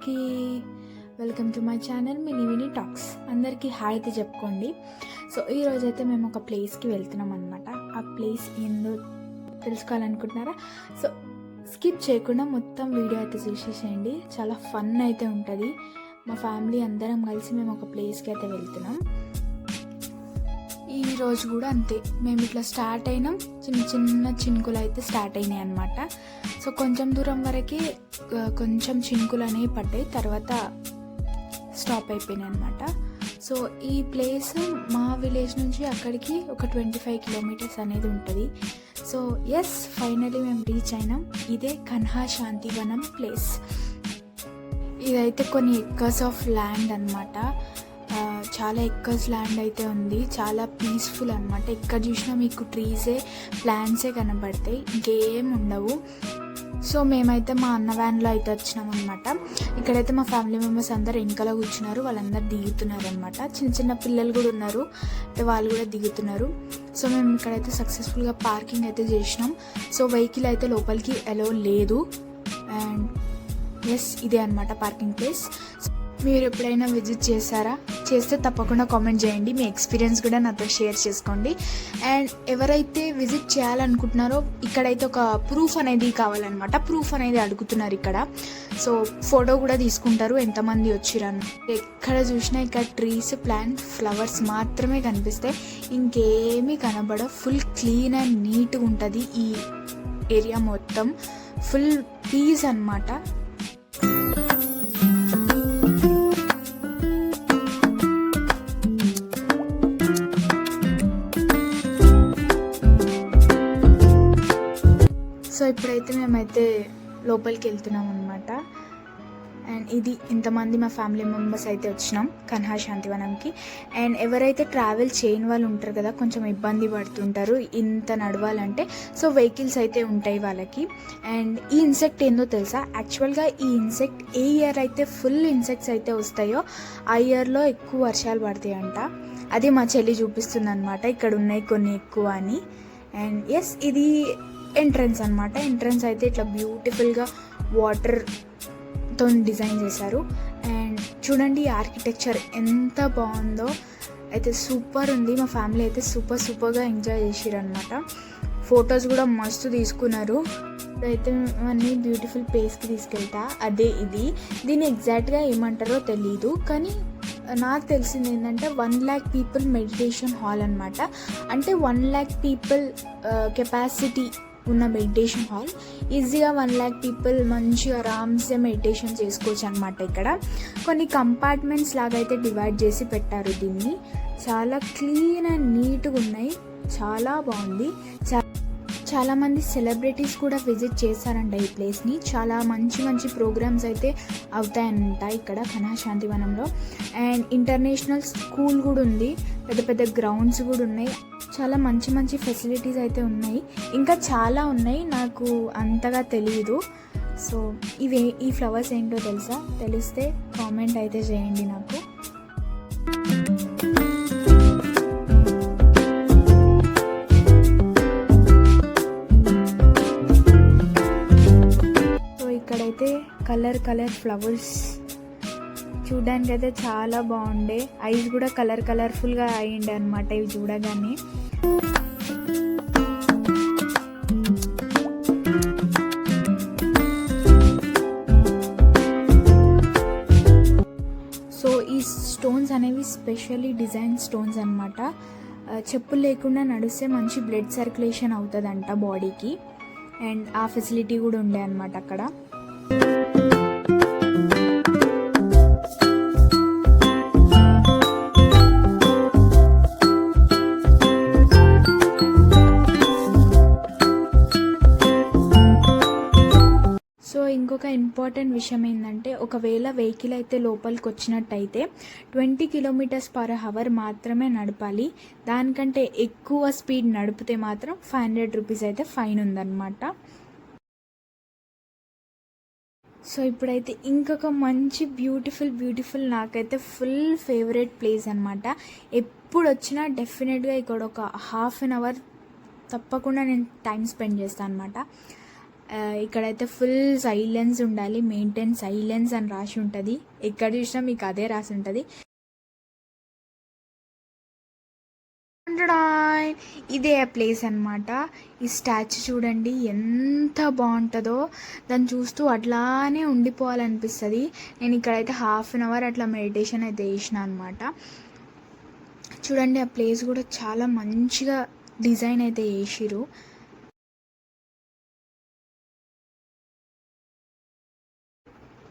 అందరికీ welcome to my channel mini talks. అందరికీ hi అయితే చెప్పుకోండి. సో ఈరోజైతే మేము ఒక ప్లేస్కి వెళ్తున్నాం అనమాట. ఆ ప్లేస్ ఏందో తెలుసుకోవాలనుకుంటున్నారా? సో స్కిప్ చేయకుండా మొత్తం వీడియో అయితే చూసేసేయండి. చాలా ఫన్ అయితే ఉంటుంది. మా ఫ్యామిలీ అందరం కలిసి మేము ఒక ప్లేస్కి అయితే వెళ్తున్నాం. ఈరోజు కూడా అంతే, మేము ఇట్లా స్టార్ట్ అయినాం. చిన్న చిన్న చినుకులు అయితే స్టార్ట్ అయినాయి అనమాట. సో కొంచెం దూరం వరకు కొంచెం చినుకులు అనేవి పడ్డాయి, తర్వాత స్టాప్ అయిపోయినాయి అనమాట. సో ఈ ప్లేస్ మా విలేజ్ నుంచి అక్కడికి ఒక 25 కిలోమీటర్స్ అనేది ఉంటుంది. సో ఎస్, ఫైనలీ మేము రీచ్ అయినాం. ఇదే కన్హా శాంతివనం ప్లేస్. ఇదైతే కొన్ని ఎకర్స్ ఆఫ్ ల్యాండ్ అనమాట. చాలా ఎకర్స్ ల్యాండ్ అయితే ఉంది. చాలా పీస్ఫుల్ అనమాట. ఎక్కడ చూసినా మీకు ట్రీసే ప్లాంట్సే కనబడతాయి, ఇంకేం ఉండవు. సో మేమైతే మా అన్న వ్యాన్లో అయితే వచ్చినాం అనమాట. ఇక్కడైతే మా ఫ్యామిలీ మెంబర్స్ అందరు వెనకాల కూర్చున్నారు. వాళ్ళందరూ దిగుతున్నారు అనమాట. చిన్న చిన్న పిల్లలు కూడా ఉన్నారు, వాళ్ళు కూడా దిగుతున్నారు. సో మేము ఇక్కడైతే సక్సెస్ఫుల్గా పార్కింగ్ అయితే చేసినాం. సో వెహికల్ అయితే లోపలికి అలో లేదు. అండ్ ఎస్, ఇదే అనమాట పార్కింగ్ ప్లేస్. మీరు ఎప్పుడైనా విజిట్ చేశారా? చేస్తే తప్పకుండా కామెంట్ చేయండి. మీ ఎక్స్పీరియన్స్ కూడా నాతో షేర్ చేసుకోండి. అండ్ ఎవరైతే విజిట్ చేయాలనుకుంటున్నారో ఇక్కడైతే ఒక ప్రూఫ్ అనేది కావాలన్నమాట. ప్రూఫ్ అనేది అడుగుతున్నారు ఇక్కడ. సో ఫోటో కూడా తీసుకుంటారు ఎంతమంది వచ్చిరని. ఎక్కడ చూసినా ఇక్కడ ట్రీస్, ప్లాంట్స్, ఫ్లవర్స్ మాత్రమే కనిపిస్తాయి, ఇంకేమీ కనబడ. ఫుల్ క్లీన్ అండ్ నీట్గా ఉంటుంది ఈ ఏరియా మొత్తం. ఫుల్ పీస్ అన్నమాట. సో ఇప్పుడైతే మేమైతే లోపలికి వెళ్తున్నాం అనమాట. అండ్ ఇది ఇంతమంది మా ఫ్యామిలీ మెంబర్స్ అయితే వచ్చినాం కన్హా శాంతివనంకి. అండ్ ఎవరైతే ట్రావెల్ చేయని వాళ్ళు ఉంటారు కదా, కొంచెం ఇబ్బంది పడుతుంటారు ఇంత నడవాలంటే. సో వెహికల్స్ అయితే ఉంటాయి వాళ్ళకి. అండ్ ఈ ఇన్సెక్ట్ ఏందో తెలుసా? యాక్చువల్గా ఈ ఇన్సెక్ట్ ఏ ఇయర్ అయితే ఫుల్ ఇన్సెక్ట్స్ అయితే వస్తాయో ఆ ఇయర్లో ఎక్కువ వర్షాలు పడతాయి అంట. అది మా చెల్లి చూపిస్తుంది అనమాట, ఇక్కడ ఉన్నాయి కొన్ని ఎక్కువ అని. అండ్ ఎస్, ఇది ఎంట్రన్స్ అనమాట. ఎంట్రన్స్ అయితే ఇట్లా బ్యూటిఫుల్గా వాటర్తో డిజైన్ చేశారు. అండ్ చూడండి ఆర్కిటెక్చర్ ఎంత బాగుందో, అయితే సూపర్ ఉంది. మా ఫ్యామిలీ అయితే సూపర్గా ఎంజాయ్ చేసారు అనమాట. ఫొటోస్ కూడా మస్తు తీసుకున్నారు. అయితే అన్నీ బ్యూటిఫుల్ ప్లేస్కి తీసుకెళ్తా. అదే ఇది. దీన్ని ఎగ్జాక్ట్గా ఏమంటారో తెలీదు, కానీ నాకు తెలిసింది ఏంటంటే 1 lakh పీపుల్ మెడిటేషన్ హాల్ అనమాట. అంటే 1 lakh పీపుల్ కెపాసిటీ ఉన్న మెడిటేషన్ హాల్. ఈజీగా 1 lakh పీపుల్ మంచిగా ఆరామ్సే మెడిటేషన్ చేసుకోవచ్చు అనమాట. ఇక్కడ కొన్ని కంపార్ట్మెంట్స్ లాగా అయితే డివైడ్ చేసి పెట్టారు దీన్ని. చాలా క్లీన్ అండ్ నీట్గా ఉన్నాయి, చాలా బాగుంది. చాలామంది సెలబ్రిటీస్ కూడా విజిట్ చేశారంట ఈ ప్లేస్ని. చాలా మంచి ప్రోగ్రామ్స్ అయితే అవుతాయంట ఇక్కడ కన్హా శాంతివనంలో. అండ్ ఇంటర్నేషనల్ స్కూల్ కూడా ఉంది, పెద్ద గ్రౌండ్స్ కూడా ఉన్నాయి. చాలా మంచి ఫెసిలిటీస్ అయితే ఉన్నాయి. ఇంకా చాలా ఉన్నాయి, నాకు అంతగా తెలియదు. సో ఈ ఫ్లవర్స్ ఏంటో తెలుసా? తెలిస్తే కామెంట్ అయితే చేయండి నాకు. ఇక్కడైతే కలర్ ఫ్లవర్స్ చూడడానికి అయితే చాలా బాగుండే. ఐస్ కూడా కలర్ఫుల్గా అయ్యిండే అనమాట ఇవి చూడగానే. సో ఈ స్టోన్స్ అనేవి స్పెషల్లీ డిజైన్ స్టోన్స్ అనమాట. చెప్పులు లేకుండా నడిస్తే మంచి బ్లడ్ సర్క్యులేషన్ అవుతుందంట బాడీకి. అండ్ ఆ ఫెసిలిటీ కూడా ఉండే అనమాట అక్కడ. సో ఇంకొక ఇంపార్టెంట్ విషయం ఏంటంటే, ఒకవేళ వెహికల్ అయితే లోపలికి వచ్చినట్టయితే 20 km/h మాత్రమే నడపాలి. దానికంటే ఎక్కువ స్పీడ్ నడిపితే మాత్రం 500 రూపీస్ అయితే ఫైన్ ఉందన్నమాట. సో ఇప్పుడైతే ఇంకొక మంచి బ్యూటిఫుల్ నాకైతే ఫుల్ ఫేవరెట్ ప్లేస్ అనమాట. ఎప్పుడు వచ్చినా డెఫినెట్గా ఇక్కడ ఒక 1/2 hour తప్పకుండా నేను టైం స్పెండ్ చేస్తాను అనమాట. ఇక్కడైతే ఫుల్ సైలెన్స్ ఉండాలి, మెయింటైన్ సైలెన్స్ అని రాసి ఉంటుంది. ఎక్కడ చూసినా మీకు అదే రాసి ఉంటుంది. ఇదే ప్లేస్ అనమాట. ఈ స్టాచ్యూ చూడండి ఎంత బాగుంటుందో, దాన్ని చూస్తూ అట్లానే ఉండిపోవాలనిపిస్తుంది. నేను ఇక్కడైతే ½ అట్లా మెడిటేషన్ అయితే చేసిన అనమాట. చూడండి ఆ ప్లేస్ కూడా చాలా మంచిగా డిజైన్ అయితే చేసిరు.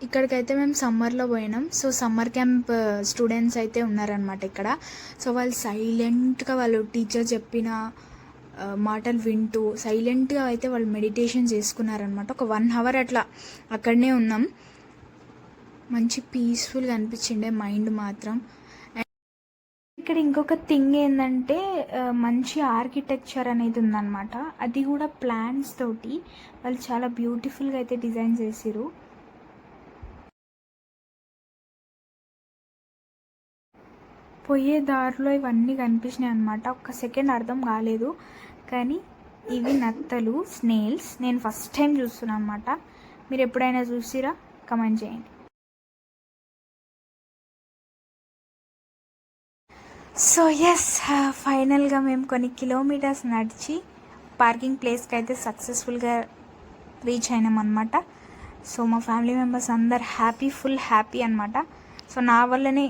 ఇక్కడికైతే మేము సమ్మర్లో పోయినాం. సో సమ్మర్ క్యాంప్ స్టూడెంట్స్ అయితే ఉన్నారనమాట ఇక్కడ. సో వాళ్ళు సైలెంట్గా వాళ్ళు టీచర్ చెప్పిన మాటలు వింటూ సైలెంట్గా అయితే వాళ్ళు మెడిటేషన్ చేసుకున్నారనమాట. ఒక 1 hour అట్లా అక్కడనే ఉన్నాం. మంచి పీస్ఫుల్గా అనిపించిండే మైండ్ మాత్రం. ఇక్కడ ఇంకొక థింగ్ ఏంటంటే మంచి ఆర్కిటెక్చర్ అనేది ఉందన్నమాట. అది కూడా ప్లాన్స్ తోటి వాళ్ళు చాలా బ్యూటిఫుల్గా అయితే డిజైన్ చేసిరు. పోయే దారిలో ఇవన్నీ కనిపించినాయి అనమాట. ఒక్క సెకండ్ అర్థం కాలేదు, కానీ ఇవి నత్తలు, స్నేల్స్. నేను ఫస్ట్ టైం చూస్తున్నాను అనమాట. మీరు ఎప్పుడైనా చూసిరా? కమెంట్ చేయండి. సో ఎస్, ఫైనల్గా మేము కొన్ని కిలోమీటర్స్ నడిచి పార్కింగ్ ప్లేస్కి అయితే సక్సెస్ఫుల్గా రీచ్ అయినాం అనమాట. సో మా ఫ్యామిలీ మెంబర్స్ అందరు ఫుల్ హ్యాపీ అనమాట. సో నా వల్లనే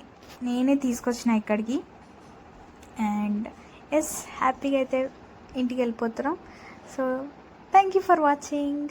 నేనే తీసుకొచ్చిన ఇక్కడికి. అండ్ ఎస్, హ్యాపీగా అయితే ఇంటికి వెళ్ళిపోతున్నాం. So thank you for watching.